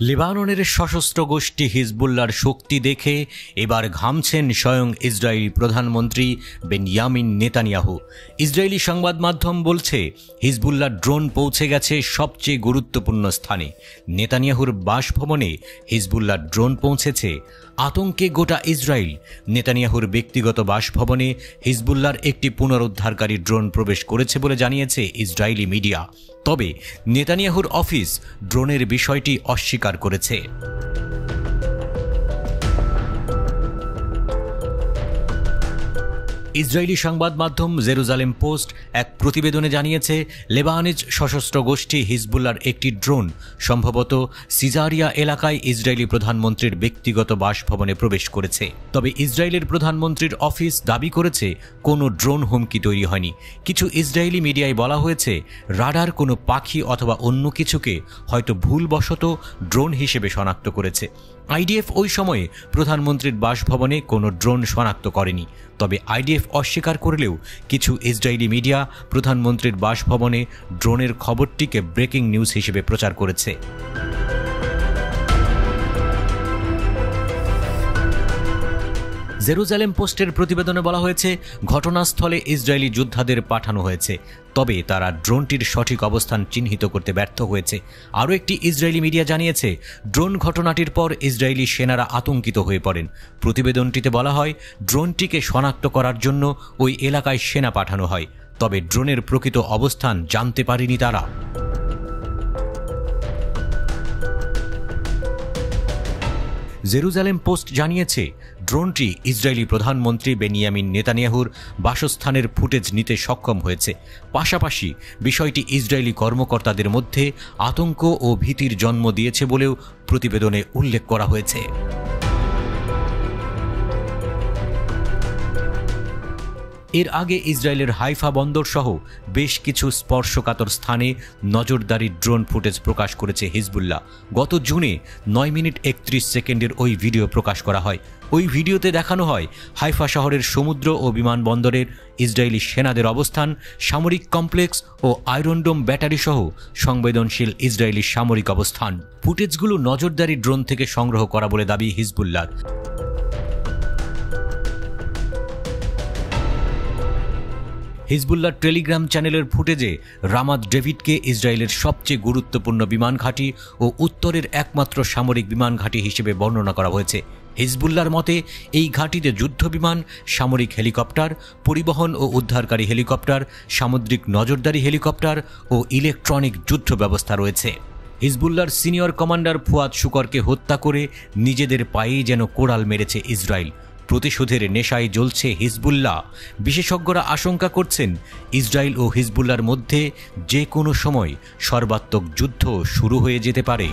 লেবাননের সশস্ত্র গোষ্ঠী হিজবুল্লাহর শক্তি দেখে এবার ঘামছেন স্বয়ং ইসরায়েলি প্রধানমন্ত্রী বেনিয়ামিন নেতানিয়াহু। ইসরায়েলি সংবাদ মাধ্যম বলছে হিজবুল্লাহর ড্রোন পৌঁছে গেছে সবচেয়ে গুরুত্বপূর্ণ স্থানে। নেতানিয়াহুর বাসভবনে হিজবুল্লাহর ড্রোন পৌঁছেছে। আতঙ্কে গোটা ইসরায়েল। নেতানিয়াহুর ব্যক্তিগত বাসভবনে হিজবুল্লাহর একটি পুনরুদ্ধারকারী ড্রোন প্রবেশ করেছে বলে জানিয়েছে ইসরায়েলি মিডিয়া। তবে নেতানিয়াহুর অফিস ড্রোনের বিষয়টি অস্বীকার করেছে। ইসরায়েলি সংবাদ মাধ্যম জেরুজালেম পোস্ট এক প্রতিবেদনে জানিয়েছে লেবাননিজ সশস্ত্র গোষ্ঠী হিজবুল্লাহর একটি ড্রোন সম্ভবত সিজারিয়া এলাকায় ইসরায়েলি প্রধানমন্ত্রীর ব্যক্তিগত বাসভবনে প্রবেশ করেছে। তবে ইসরায়েলের প্রধানমন্ত্রীর অফিস দাবি করেছে কোনো ড্রোন হুমকি তৈরি হয়নি। কিছু ইসরায়েলি মিডিয়ায় বলা হয়েছে রাডার কোনো পাখি অথবা অন্য কিছুকে হয়তো ভুলবশত ড্রোন হিসেবে শনাক্ত করেছে। আইডিএফ ওই সময়ে প্রধানমন্ত্রীর বাসভবনে কোনো ড্রোন শনাক্ত করেনি। তবে আইডিএফ অস্বীকার করলেও কিছু ইসরায়েলি মিডিয়া প্রধানমন্ত্রীর বাসভবনে ড্রোনের খবরটিকে ব্রেকিং নিউজ হিসেবে প্রচার করেছে। জেরুজালেম পোস্টের প্রতিবেদনে বলা হয়েছে ঘটনাস্থলে ইসরায়েলি যোদ্ধাদের পাঠানো হয়েছে, তবে তারা ড্রোনটির সঠিক অবস্থান চিহ্নিত করতে ব্যর্থ হয়েছে। আরও একটি ইসরায়েলি মিডিয়া জানিয়েছে ড্রোন ঘটনাটির পর ইসরায়েলি সেনারা আতঙ্কিত হয়ে পড়েন। প্রতিবেদনটিতে বলা হয় ড্রোনটিকে শনাক্ত করার জন্য ওই এলাকায় সেনা পাঠানো হয়, তবে ড্রোনের প্রকৃত অবস্থান জানতে পারেনি তারা। জেরুজালেম পোস্ট জানিয়েছে ড্রোনটি ইসরায়েলি প্রধানমন্ত্রী বেনিয়ামিন নেতানিয়াহুর বাসস্থানের ফুটেজ নিতে সক্ষম হয়েছে। পাশাপাশি বিষয়টি ইসরায়েলি কর্মকর্তাদের মধ্যে আতঙ্ক ও ভীতির জন্ম দিয়েছে বলেও প্রতিবেদনে উল্লেখ করা হয়েছে। এর আগে ইসরায়েলের হাইফা বন্দর সহ বেশ কিছু স্পর্শকাতর স্থানে নজরদারি ড্রোন ফুটেজ প্রকাশ করেছে হিজবুল্লাহ। গত জুনে 9 মিনিট 31 সেকেন্ডের ওই ভিডিও প্রকাশ করা হয়। ওই ভিডিওতে দেখানো হয় হাইফা শহরের সমুদ্র ও বিমানবন্দরের ইসরায়েলি সেনাদের অবস্থান, সামরিক কমপ্লেক্স ও আয়রনডোম ব্যাটারি সহ সংবেদনশীল ইসরায়েলি সামরিক অবস্থান। ফুটেজগুলো নজরদারি ড্রোন থেকে সংগ্রহ করা বলে দাবি হিজবুল্লাহর। হিজবুল্লাহর টেলিগ্রাম চ্যানেলের ফুটেজে রামাত ডেভিডকে ইসরায়েলের সবচেয়ে গুরুত্বপূর্ণ বিমান ঘাঁটি ও উত্তরের একমাত্র সামরিক বিমান ঘাঁটি হিসেবে বর্ণনা করা হয়েছে। হিজবুল্লাহর মতে এই ঘাঁটিতে যুদ্ধবিমান, সামরিক হেলিকপ্টার, পরিবহন ও উদ্ধারকারী হেলিকপ্টার, সামুদ্রিক নজরদারি হেলিকপ্টার ও ইলেকট্রনিক যুদ্ধ ব্যবস্থা রয়েছে। হিজবুল্লাহর সিনিয়র কমান্ডার ফুয়াদ শুকরকে হত্যা করে নিজেদের পায়েই যেন কোড়াল মেরেছে ইসরায়েল। প্রতিশোধের নেশায় জ্বলছে হিজবুল্লাহ। বিশেষজ্ঞরা আশঙ্কা করছেন ইসরায়েল ও হিজবুল্লাহর মধ্যে যে কোনো সময় সর্বাত্মক যুদ্ধ শুরু হয়ে যেতে পারে।